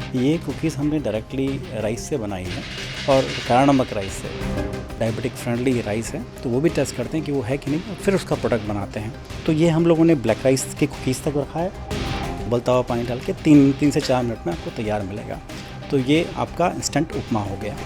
ये कुकीज़ हमने directly rice से बनाई है और काला नमक राइस से, डायबिटिक फ्रेंडली राइस है, तो वो भी टेस्ट करते हैं कि वो है कि नहीं और फिर उसका प्रोडक्ट बनाते हैं। तो ये हम लोगों ने ब्लैक राइस के कुकीज़ तक रखा है, उबलता हुआ पानी डाल के 3 से 4 मिनट में आपको तैयार मिलेगा। तो ये आपका इंस्टेंट उपमा हो गया।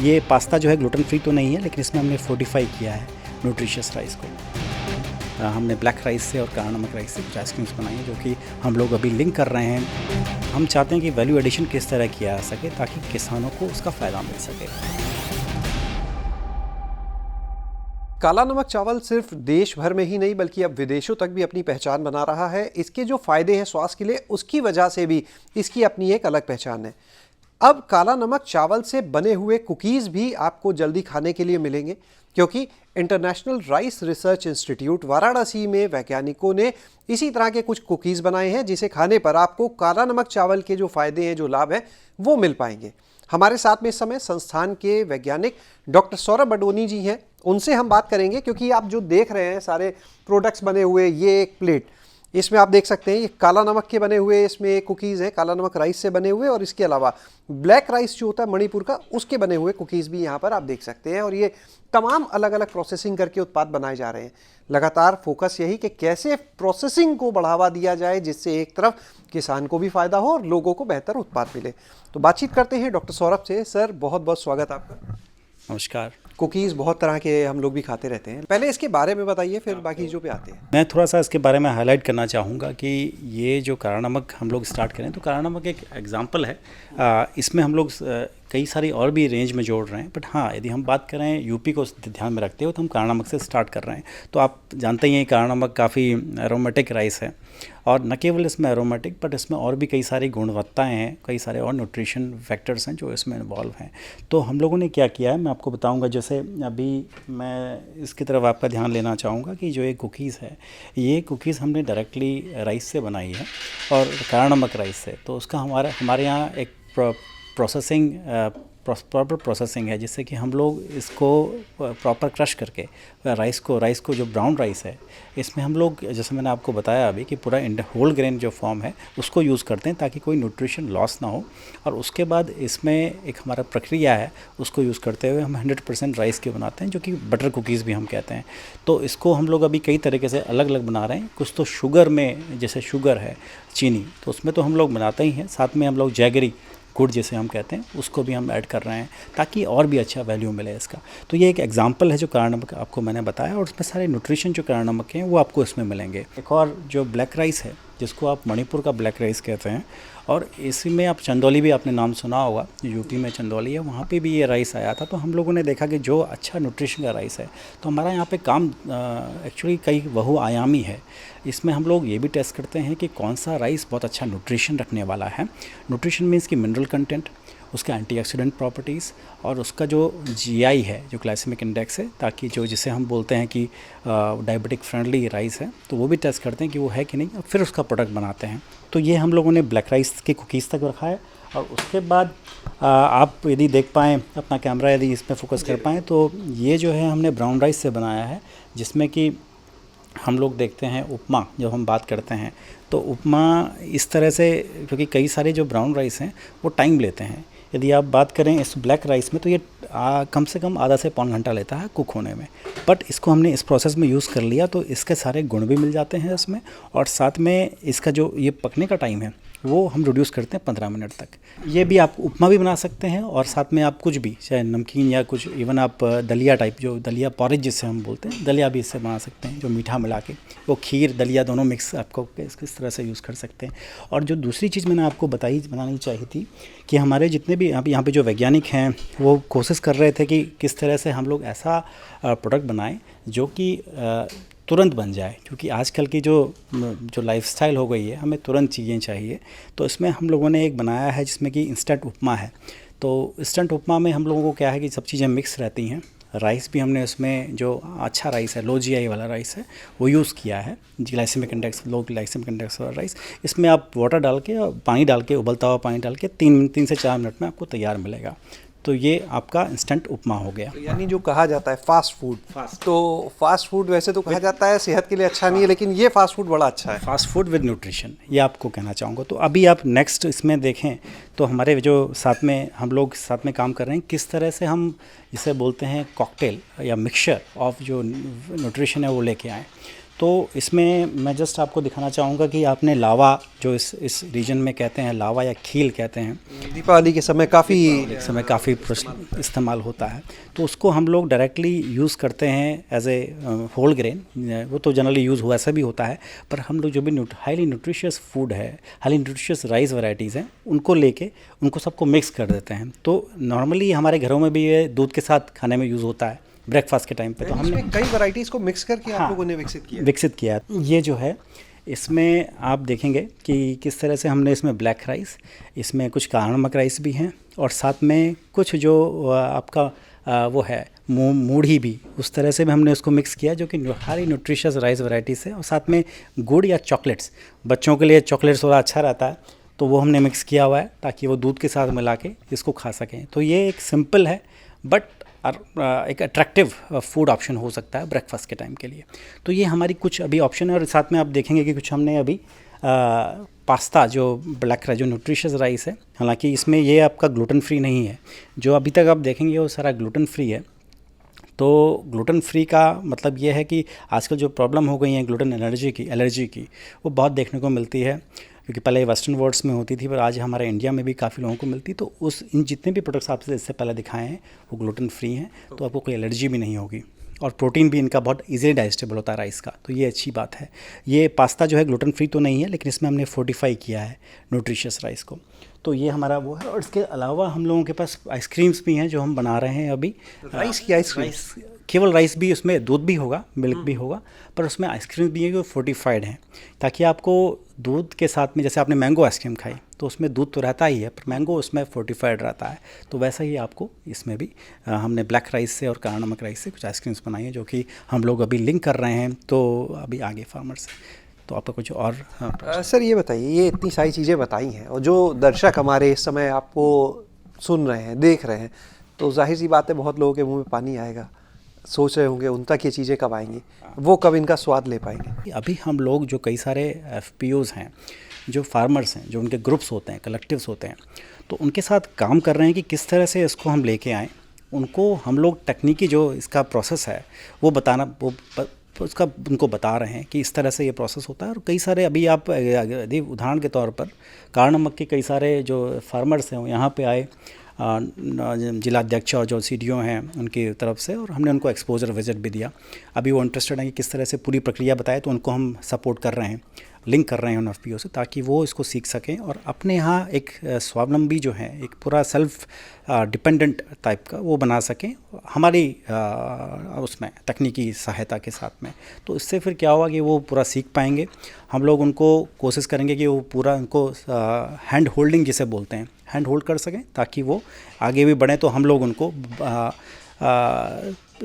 ये पास्ता जो है ग्लूटेन फ्री तो नहीं है, लेकिन इसमें हमने फोर्टिफाई किया है न्यूट्रिशियस राइस को। हमने ब्लैक राइस से और काला नमक राइस से कुछ आइसक्रीम्स बनाई हैं जो कि हम लोग अभी लिंक कर रहे हैं। हम चाहते हैं कि वैल्यू एडिशन किस तरह किया जा सके ताकि किसानों को उसका फ़ायदा मिल सके। काला नमक चावल सिर्फ देश भर में ही नहीं बल्कि अब विदेशों तक भी अपनी पहचान बना रहा है। इसके जो फायदे हैं स्वास्थ्य के लिए, उसकी वजह से भी इसकी अपनी एक अलग पहचान है। अब काला नमक चावल से बने हुए कुकीज़ भी आपको जल्दी खाने के लिए मिलेंगे, क्योंकि international rice research institute Varanasi में वैज्ञानिकों ने इसी तरह के कुछ कुकीज़ बनाए हैं जिसे खाने पर आपको काला नमक चावल के जो फायदे हैं, जो लाभ हैं, वो मिल पाएंगे। हमारे साथ में इस समय संस्थान के वैज्ञानिक डॉक्टर सौरभ बडोनी जी हैं। उनसे हम बात करेंगे, क्योंकि आप जो देख रहे हैं सारे प्रोडक्ट्स बने हुए, ये एक प्लेट, इसमें आप देख सकते हैं ये काला नमक के बने हुए इसमें कुकीज़ हैं, काला नमक राइस से बने हुए, और इसके अलावा ब्लैक राइस जो होता है मणिपुर का, उसके बने हुए कुकीज़ भी यहाँ पर आप देख सकते हैं। और ये तमाम अलग अलग प्रोसेसिंग करके उत्पाद बनाए जा रहे हैं। लगातार फोकस यही कि कैसे प्रोसेसिंग को बढ़ावा दिया जाए जिससे एक तरफ किसान को भी फायदा हो और लोगों को बेहतर उत्पाद मिले। तो बातचीत करते हैं डॉक्टर सौरभ से। सर, बहुत बहुत स्वागत आपका। नमस्कार। कुकीज़ बहुत तरह के हम लोग भी खाते रहते हैं, पहले इसके बारे में बताइए, फिर बाकी चीज़ों पे आते हैं। मैं थोड़ा सा इसके बारे में हाईलाइट करना चाहूँगा कि ये जो काला नमक हम लोग स्टार्ट करें, तो काला नमक एक एग्जांपल है। इसमें हम लोग कई सारी और भी रेंज में जोड़ रहे हैं, बट हाँ, यदि हम बात करें यूपी को ध्यान में रखते हो तो हम काला नमक से स्टार्ट कर रहे हैं। तो आप जानते ही हैं काला नमक काफ़ी एरोमेटिक राइस है, और न केवल इसमें एरोमेटिक, बट इसमें और भी कई सारी गुणवत्ताएं हैं, कई सारे और न्यूट्रिशन फैक्टर्स हैं जो इसमें इन्वॉल्व हैं। तो हम लोगों ने क्या किया है, मैं आपको बताऊंगा। जैसे अभी मैं इसकी तरफ आपका ध्यान लेना चाहूँगा कि जो ये कुकीज़ है, ये कुकीज़ हमने डायरेक्टली राइस से बनाई है और काला नमक राइस से। तो उसका हमारे यहाँ एक प्रॉपर प्रोसेसिंग है, जिससे कि हम लोग इसको प्रॉपर क्रश करके राइस को जो ब्राउन राइस है, इसमें हम लोग, जैसे मैंने आपको बताया अभी, कि पूरा होल ग्रेन जो फॉर्म है उसको यूज़ करते हैं ताकि कोई न्यूट्रिशन लॉस ना हो। और उसके बाद इसमें एक हमारा प्रक्रिया है, उसको यूज़ करते हुए हम 100% राइस के बनाते हैं, जो कि बटर कुकीज़ भी हम कहते हैं। तो इसको हम लोग अभी कई तरीके से अलग अलग बना रहे हैं। कुछ तो शुगर में, जैसे शुगर है, चीनी, तो उसमें तो हम लोग बनाते ही हैं। साथ में हम लोग जैगरी गुड़ जिसे हम कहते हैं, उसको भी हम ऐड कर रहे हैं ताकि और भी अच्छा वैल्यू मिले इसका। तो ये एक एग्जांपल है जो काला नमक आपको मैंने बताया, और उसमें सारे न्यूट्रिशन जो काला नमक के हैं वो आपको इसमें मिलेंगे। एक और जो ब्लैक राइस है, जिसको आप मणिपुर का ब्लैक राइस कहते हैं, और इसी में आप चंदौली भी आपने नाम सुना होगा, यूपी में चंदौली है, वहाँ पे भी ये राइस आया था। तो हम लोगों ने देखा कि जो अच्छा न्यूट्रिशन का राइस है, तो हमारा यहाँ पे काम एक्चुअली कई बहुआयामी है। इसमें हम लोग ये भी टेस्ट करते हैं कि कौन सा राइस बहुत अच्छा न्यूट्रिशन रखने वाला है। न्यूट्रिशन मीन्स की मिनरल कंटेंट, उसका एंटीऑक्सीडेंट प्रॉपर्टीज़, और उसका जो जीआई है, जो ग्लाइसेमिक इंडेक्स है, ताकि जो जिसे हम बोलते हैं कि डायबिटिक फ्रेंडली राइस है, तो वो भी टेस्ट करते हैं कि वो है कि नहीं, और फिर उसका प्रोडक्ट बनाते हैं। तो ये हम लोगों ने ब्लैक राइस के कुकीज़ तक रखा है। और उसके बाद आप यदि देख पाएँ, अपना कैमरा यदि इस पर फोकस कर पाएँ, तो ये जो है हमने ब्राउन राइस से बनाया है, जिसमें कि हम लोग देखते हैं उपमा, जब हम बात करते हैं तो उपमा इस तरह से, क्योंकि कई सारे जो ब्राउन राइस हैं वो टाइम लेते हैं। यदि आप बात करें इस ब्लैक राइस में, तो ये कम से कम आधा से पौन घंटा लेता है कुक होने में, बट इसको हमने इस प्रोसेस में यूज़ कर लिया, तो इसके सारे गुण भी मिल जाते हैं इसमें, और साथ में इसका जो ये पकने का टाइम है वो हम रिड्यूस करते हैं 15 मिनट तक। ये भी आप उपमा भी बना सकते हैं, और साथ में आप कुछ भी, चाहे नमकीन या कुछ, इवन आप दलिया टाइप, जो दलिया पॉरेज जिसे हम बोलते हैं, दलिया भी इससे बना सकते हैं, जो मीठा मिला के, वो खीर दलिया दोनों मिक्स आपको इस तरह से यूज़ कर सकते हैं। और जो दूसरी चीज़ मैंने आपको बनानी चाहिए थी, कि हमारे जितने भी यहाँ पे जो वैज्ञानिक हैं, वो कोशिश कर रहे थे कि किस तरह से हम लोग ऐसा प्रोडक्ट बनाएं जो कि तुरंत बन जाए, क्योंकि आजकल की जो लाइफस्टाइल हो गई है, हमें तुरंत चीज़ें चाहिए। तो इसमें हम लोगों ने एक बनाया है जिसमें कि इंस्टेंट उपमा है। तो इंस्टेंट उपमा में हम लोगों को क्या है कि सब चीज़ें मिक्स रहती हैं। राइस भी हमने उसमें जो अच्छा राइस है, लो जीआई वाला राइस है, वो यूज़ किया है, ग्लाइसेमिक इंडेक्स, लो ग्लाइसेमिक इंडेक्स वाला राइस। इसमें आप वाटर डाल के, पानी डाल के, उबलता हुआ पानी डाल के 3 से 4 मिनट में आपको तैयार मिलेगा। तो ये आपका इंस्टेंट उपमा हो गया। तो यानी जो कहा जाता है फास्ट फूड, तो फास्ट फूड वैसे तो कहा जाता है सेहत के लिए अच्छा नहीं है, लेकिन ये फास्ट फूड बड़ा अच्छा है। फास्ट फूड विद न्यूट्रिशन, ये आपको कहना चाहूँगा। तो अभी आप नेक्स्ट इसमें देखें तो हमारे जो साथ में हम लोग साथ में काम कर रहे हैं, किस तरह से हम जिसे बोलते हैं कॉकटेल या मिक्सचर ऑफ जो न्यूट्रिशन है वो लेके आएँ। तो इसमें मैं जस्ट आपको दिखाना चाहूँगा कि आपने लावा, जो इस रीजन में कहते हैं लावा या खील कहते हैं, दीपावली के समय काफ़ी इस्तेमाल होता है। तो उसको हम लोग डायरेक्टली यूज़ करते हैं एज ए होल ग्रेन। वो तो जनरली यूज़ हुआ ऐसा भी होता है, पर हम लोग जो भी हाईली न्यूट्रिशियस फूड है, हाईली न्यूट्रिशियस राइस वैरायटीज़ हैं, उनको लेके उनको सबको मिक्स कर देते हैं। तो नॉर्मली हमारे घरों में भी ये दूध के साथ खाने में यूज़ होता है ब्रेकफास्ट के टाइम पे। तो हमने कई वैरायटीज़ को मिक्स करके आप लोगों ने विकसित किया है। ये जो है इसमें आप देखेंगे कि किस तरह से हमने इसमें ब्लैक राइस, इसमें कुछ काला नमक राइस भी हैं, और साथ में कुछ जो आपका वो है मूढ़ी भी, उस तरह से भी हमने उसको मिक्स किया, जो कि हाई न्यूट्रिशियस राइस वैराइटीज़ है। और साथ में गुड़ या चॉकलेट्स, बच्चों के लिए चॉकलेट्स थोड़ा अच्छा रहता है, तो वो हमने मिक्स किया हुआ है ताकि वो दूध के साथ मिला के इसको खा सकें। तो ये एक सिंपल है बट एक अट्रैक्टिव फूड ऑप्शन हो सकता है ब्रेकफास्ट के टाइम के लिए। तो ये हमारी कुछ अभी ऑप्शन है। और साथ में आप देखेंगे कि कुछ हमने अभी पास्ता, जो ब्लैक राइस, जो न्यूट्रिशियस राइस है, हालांकि इसमें ये आपका ग्लूटेन फ्री नहीं है, जो अभी तक आप देखेंगे वो सारा ग्लूटेन फ्री है। तो ग्लूटेन फ्री का मतलब ये है कि आजकल जो प्रॉब्लम हो गई है ग्लूटेन एलर्जी की, वो बहुत देखने को मिलती है, क्योंकि पहले वेस्टर्न वर्ल्ड्स में होती थी, पर आज हमारे इंडिया में भी काफ़ी लोगों को मिलती। तो इन जितने भी प्रोडक्ट्स आपसे इससे पहले दिखाए हैं वो ग्लूटेन फ्री हैं, तो आपको कोई एलर्जी भी नहीं होगी। और प्रोटीन भी इनका बहुत इजीली डाइजेस्टेबल होता है राइस का, तो ये अच्छी बात है। ये पास्ता जो है ग्लूटेन फ्री तो नहीं है, लेकिन इसमें हमने फोर्टिफाई किया है न्यूट्रिशियस राइस को। तो ये हमारा वो है। और इसके अलावा हम लोगों के पास आइसक्रीम्स भी हैं जो हम बना रहे हैं अभी। राइस की आइसक्रीम, केवल राइस भी, उसमें दूध भी होगा, मिल्क भी होगा, पर उसमें आइसक्रीम भी है जो फोर्टिफाइड हैं, ताकि आपको दूध के साथ में, जैसे आपने मैंगो आइसक्रीम खाई तो उसमें दूध तो रहता ही है, पर मैंगो उसमें फोर्टिफाइड रहता है। तो वैसा ही आपको इसमें भी हमने ब्लैक राइस से और काला नमक राइस से कुछ आइसक्रीम्स बनाई हैं, जो कि हम लोग अभी लिंक कर रहे हैं, तो अभी आगे फार्मर्स से। तो आपका कुछ और? सर ये बताइए, ये इतनी सारी चीज़ें बताई हैं, और जो दर्शक हमारे इस समय आपको सुन रहे हैं, देख रहे हैं, तो जाहिर सी बात है बहुत लोगों के मुंह में पानी आएगा, सोच रहे होंगे उन तक ये चीज़ें कब आएंगी, वो कब इनका स्वाद ले पाएंगे। अभी हम लोग जो कई सारे FPOs हैं, जो फार्मर्स हैं, जो उनके ग्रुप्स होते हैं, कलेक्टिव्स होते हैं, तो उनके साथ काम कर रहे हैं कि किस तरह से इसको हम लेके आएँ। उनको हम लोग तकनीकी जो इसका प्रोसेस है वो बताना, उसका उनको बता रहे हैं कि इस तरह से ये प्रोसेस होता है। और कई सारे अभी आप यदि उदाहरण के तौर पर काला नमक के कई सारे जो फार्मर्स हैं वो यहाँ पे आए, जिलाध्यक्ष और जो CDO हैं उनकी तरफ से, और हमने उनको एक्सपोजर विजिट भी दिया। अभी वो इंटरेस्टेड हैं कि किस तरह से पूरी प्रक्रिया बताए, तो उनको हम सपोर्ट कर रहे हैं, लिंक कर रहे हैं उन FPO से, ताकि वो इसको सीख सकें और अपने यहाँ एक स्वावलंबी जो है, एक पूरा सेल्फ डिपेंडेंट टाइप का वो बना सकें हमारी उसमें तकनीकी सहायता के साथ में। तो इससे फिर क्या होगा कि वो पूरा सीख पाएंगे। हम लोग उनको कोशिश करेंगे कि वो पूरा उनको हैंड होल्डिंग जिसे बोलते हैं, हैंड होल्ड कर सकें, ताकि वो आगे भी बढ़ें। तो हम लोग उनको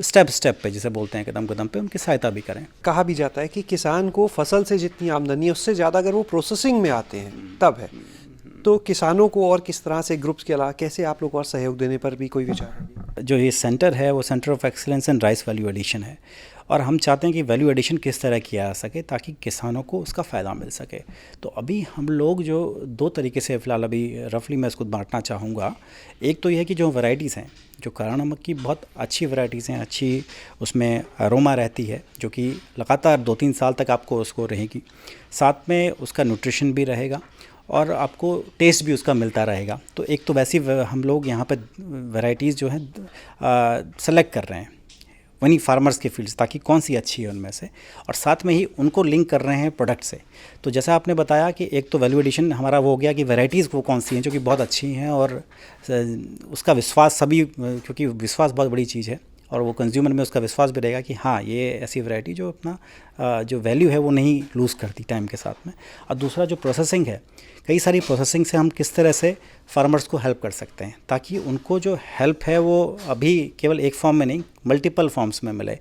स्टेप पे जिसे बोलते हैं, कदम कदम पे उनकी सहायता भी करें। कहा भी जाता है कि किसान को फसल से जितनी आमदनी है उससे ज़्यादा अगर वो प्रोसेसिंग में आते हैं तब है। तो किसानों को और किस तरह से ग्रुप्स के अलावा कैसे आप लोग और सहयोग देने पर भी कोई विचार? जो ये सेंटर है वो centre of excellence and rice value addition है, और हम चाहते हैं कि वैल्यू एडिशन किस तरह किया जा सके ताकि किसानों को उसका फ़ायदा मिल सके। तो अभी हम लोग जो 2 तरीके से फ़िलहाल अभी रफली मैं इसको बांटना चाहूँगा। एक तो यह है कि जो वैरायटीज़ हैं, जो काला नमक की बहुत अच्छी वैरायटीज़ हैं, अच्छी उसमें अरोमा रहती है, जो कि लगातार 2-3 साल तक आपको उसको रहेगी, साथ में उसका न्यूट्रिशन भी रहेगा और आपको टेस्ट भी उसका मिलता रहेगा। तो एक तो वैसी हम लोग यहाँ पर वैरायटीज़ जो हैं सेलेक्ट कर रहे हैं वहीं फार्मर्स के फील्ड्स, ताकि कौन सी अच्छी है उनमें से, और साथ में ही उनको लिंक कर रहे हैं प्रोडक्ट से। तो जैसा आपने बताया कि एक तो वैल्यू एडिशन हमारा वो हो गया कि वैरायटीज़ वो कौन सी हैं जो कि बहुत अच्छी हैं, और उसका विश्वास सभी, क्योंकि विश्वास बहुत बड़ी चीज़ है, और वो कंज्यूमर में उसका विश्वास भी रहेगा कि हाँ ये ऐसी वैरायटी जो अपना जो वैल्यू है वो नहीं लूज़ करती टाइम के साथ में। और दूसरा जो प्रोसेसिंग है, कई सारी प्रोसेसिंग से हम किस तरह से फार्मर्स को हेल्प कर सकते हैं, ताकि उनको जो हेल्प है वो अभी केवल एक फॉर्म में नहीं, मल्टीपल फॉर्म्स में मिले।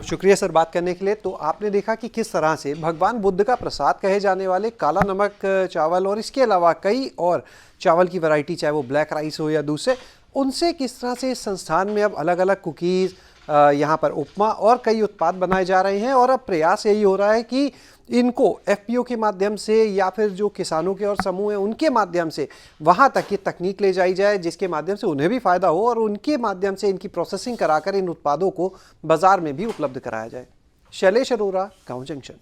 शुक्रिया सर बात करने के लिए। तो आपने देखा कि किस तरह से भगवान बुद्ध का प्रसाद कहे जाने वाले काला नमक चावल और इसके अलावा कई और चावल की वैरायटी, चाहे वो ब्लैक राइस हो या दूसरे, उनसे किस तरह से इस संस्थान में अब अलग अलग कुकीज़, यहाँ पर उपमा और कई उत्पाद बनाए जा रहे हैं, और अब प्रयास यही हो रहा है कि इनको एफपीओ के माध्यम से या फिर जो किसानों के और समूह हैं उनके माध्यम से वहाँ तक ये तकनीक ले जाई जाए जिसके माध्यम से उन्हें भी फ़ायदा हो और उनके माध्यम से इनकी प्रोसेसिंग कराकर इन उत्पादों को बाज़ार में भी उपलब्ध कराया जाए। शैलेश अरोरा, गाँव जंक्शन।